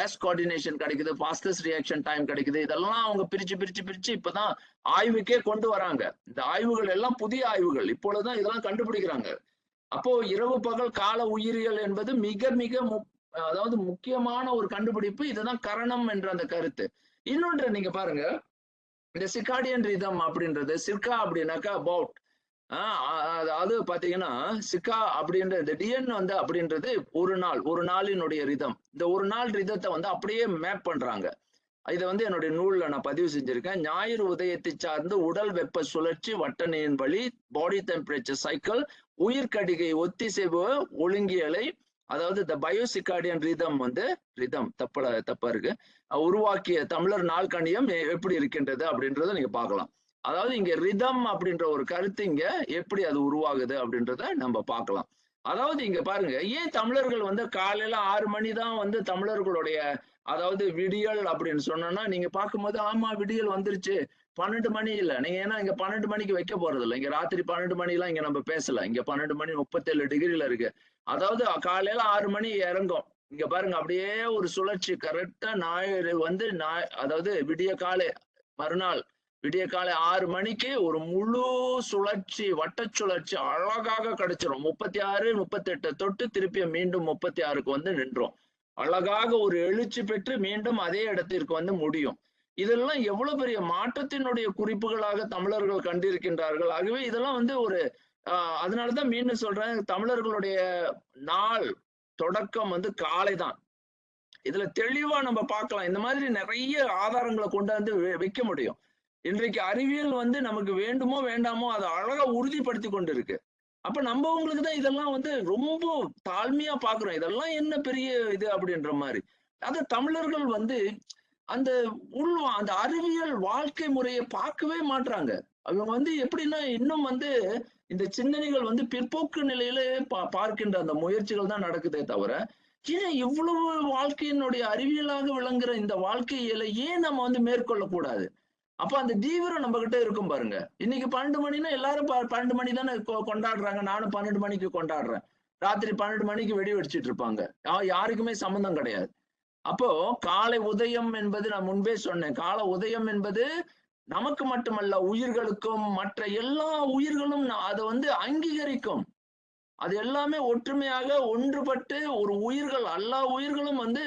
Case coordination கிடைக்குது, fastest reaction time கிடைக்குது. இதெல்லாம் அவங்க பிரிச்சு பிரிச்சு பிரிச்சு இப்பதான் ஆய்வுக்கே கொண்டு வராங்க. இந்த ஆய்வுகள் எல்லாம் புதிய ஆய்வுகள். இப்பொழுதுதான் இதெல்லாம் கண்டுபிடிக்கிறாங்க. அப்போ இரவு பகல் கால உயிரியல் என்பது மிக மிக அதாவது முக்கியமான ஒரு கண்டுபிடிப்பு. இதுதான் கரணம் என்ற அந்த கருத்து. இன்னொன்று நீங்க பாருங்க, இந்த சிர்காடியன் ரிதம் அப்படின்றது, சிர்கா அப்படின்னாக்கா அபவுட், அதாவது பாத்தீங்கன்னா சிக்கா அப்படின்ற இந்த டிஎன் வந்து அப்படின்றது ஒரு நாளினுடைய ரிதம். இந்த ஒரு நாள் ரிதத்தை வந்து அப்படியே மேப் பண்றாங்க. இதை வந்து என்னுடைய நூல்ல நான் பதிவு செஞ்சிருக்கேன். ஞாயிறு உதயத்தை சார்ந்து உடல் வெப்ப சுழற்சி வட்டணையின் வழி பாடி டெம்பரேச்சர் சைக்கிள் உயிர்கடிகை ஒத்திசைவு ஒழுங்கியலை, அதாவது இந்த பயோசிகாடியன் ரிதம் வந்து ரிதம் தப்பா இருக்கு, உருவாக்கிய தமிழர் நாள்கணியம் எப்படி இருக்கின்றது அப்படின்றத நீங்க பார்க்கலாம். அதாவது இங்க ரிதம் அப்படின்ற ஒரு கருத்து இங்க எப்படி அது உருவாகுது அப்படின்றத நம்ம பார்க்கலாம். அதாவது இங்க பாருங்க, ஏன் தமிழர்கள் வந்து காலையில 6 மணி தான் வந்து தமிழர்களுடைய அதாவது விடியல் அப்படின்னு சொன்னோம்னா நீங்க பார்க்கும்போது ஆமா விடியல் வந்துருச்சு, 12 மணி இல்ல. நீங்க ஏன்னா இங்க 12 மணிக்கு வைக்க போறது இல்லை. இங்க ராத்திரி 12 மணி எல்லாம் இங்க நம்ம பேசல. இங்க 12 மணி 37 டிகிரில இருக்கு. அதாவது காலையில 6 மணி இறங்கும். இங்க பாருங்க அப்படியே ஒரு சுழற்சி கரெக்டா ஞாயிறு வந்து அதாவது விடிய காலை மறுநாள் விடிய காலை 6 மணிக்கு ஒரு முழு சுழற்சி வட்ட சுழற்சி அழகாக கிடைச்சிரும். 36 38 தொட்டு திருப்பி மீண்டும் 36க்கு வந்து நின்றோம். அழகாக ஒரு எழுச்சி பெற்று மீண்டும் அதே இடத்திற்கு வந்து முடியும். இதெல்லாம் எவ்வளவு பெரிய மாற்றத்தினுடைய குறிப்புகளாக தமிழர்கள் கண்டிருக்கின்றார்கள். ஆகவே இதெல்லாம் வந்து ஒரு அதனாலதான் மீண்டும் சொல்றேன், தமிழர்களுடைய நாள் தொடக்கம் வந்து காலை தான். இதுல தெளிவா நம்ம பார்க்கலாம். இந்த மாதிரி நிறைய ஆதாரங்களை கொண்டு வந்து வைக்க முடியும். இன்றைக்கு அறிவியல் வந்து நமக்கு வேண்டுமோ வேண்டாமோ அதை அழகா உறுதிப்படுத்தி கொண்டு இருக்கு. அப்ப நம்மவங்களுக்கு தான் இதெல்லாம் வந்து ரொம்ப தாழ்மையா பாக்குறோம். இதெல்லாம் என்ன பெரிய இது அப்படின்ற மாதிரி. அது தமிழர்கள் வந்து அந்த அந்த அறிவியல் வாழ்க்கை முறையை பார்க்கவே மாட்றாங்க. அவங்க வந்து எப்படின்னா இன்னும் வந்து இந்த சிந்தனைகள் வந்து பிற்போக்கு நிலையில பார்க்கின்ற அந்த முயற்சிகள் தான் நடக்குதே தவிர, ஏன் இவ்வளவு வாழ்க்கையினுடைய அறிவியலாக விளங்குற இந்த வாழ்க்கையில ஏன் நம்ம வந்து மேற்கொள்ளக்கூடாது? அப்ப அந்த தீவிரம் நம்ம கிட்ட இருக்கும் பாருங்க. இன்னைக்கு 12 மணின்னா எல்லாரும் 12 மணி தானே கொண்டாடுறாங்க. நானும் 12 மணிக்கு கொண்டாடுறேன். ராத்திரி 12 மணிக்கு வெடி வெடிச்சிட்டு இருப்பாங்க. யாருக்குமே சம்மந்தம் கிடையாது. அப்போ காலை உதயம் என்பது நான் முன்பே சொன்னேன். கால உதயம் என்பது நமக்கு மட்டுமல்ல, உயிர்களுக்கும், மற்ற எல்லா உயிர்களும் அதை வந்து அங்கீகரிக்கும். அது எல்லாமே ஒற்றுமையாக ஒன்றுபட்டு ஒரு உயிர்கள், எல்லா உயிர்களும் வந்து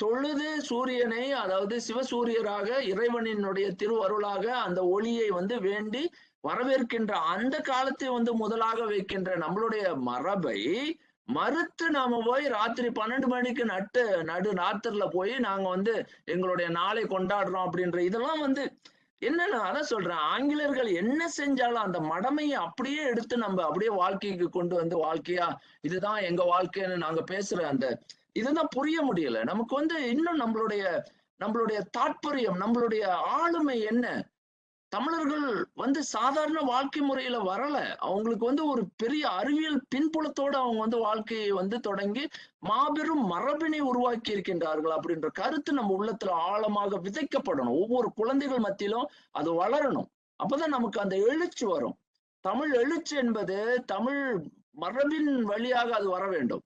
தொழுது சூரியனை, அதாவது சிவசூரியராக இறைவனினுடைய திருவருளாக அந்த ஒளியை வந்து வேண்டி வரவேற்கின்ற அந்த காலத்தை வந்து முதலாக வைக்கின்ற நம்மளுடைய மரபை மறுத்து நாம போய் ராத்திரி 12 மணிக்கு நடு ராத்திரில போய் நாங்க வந்து எங்களுடைய நாளை கொண்டாடுறோம் அப்படின்ற இதெல்லாம் வந்து என்னன்னா அதான் சொல்றேன், ஆங்கிலேயர்கள் என்ன செஞ்சாலும் அந்த மடமையை அப்படியே எடுத்து நம்ம அப்படியே வாழ்க்கைக்கு கொண்டு வந்து வாழ்க்கையா இதுதான் எங்க வாழ்க்கைன்னு நாங்க பேசுற அந்த இதுதான் புரிய முடியல. நமக்கு வந்து இன்னும் நம்மளுடைய தாற்பயம், நம்மளுடைய ஆளுமை என்ன? தமிழர்கள் வந்து சாதாரண வாழ்க்கை முறையில வரல. அவங்களுக்கு வந்து ஒரு பெரிய அறிவியல் பின்புலத்தோட அவங்க வந்து வாழ்க்கையை வந்து தொடங்கி மாபெரும் மரபினை உருவாக்கி இருக்கின்றார்கள் அப்படின்ற கருத்து நம்ம உள்ளத்துல ஆழமாக விதைக்கப்படணும். ஒவ்வொரு குழந்தைகள் மத்தியிலும் அது வளரணும். அப்பதான் நமக்கு அந்த எழுச்சி வரும். தமிழ் எழுச்சி என்பது தமிழ் மரபின் வழியாக அது வர வேண்டும்.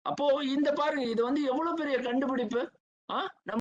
அப்போ இந்த பாருங்க, இது வந்து எவ்வளவு பெரிய கண்டுபிடிப்பு. நம்ம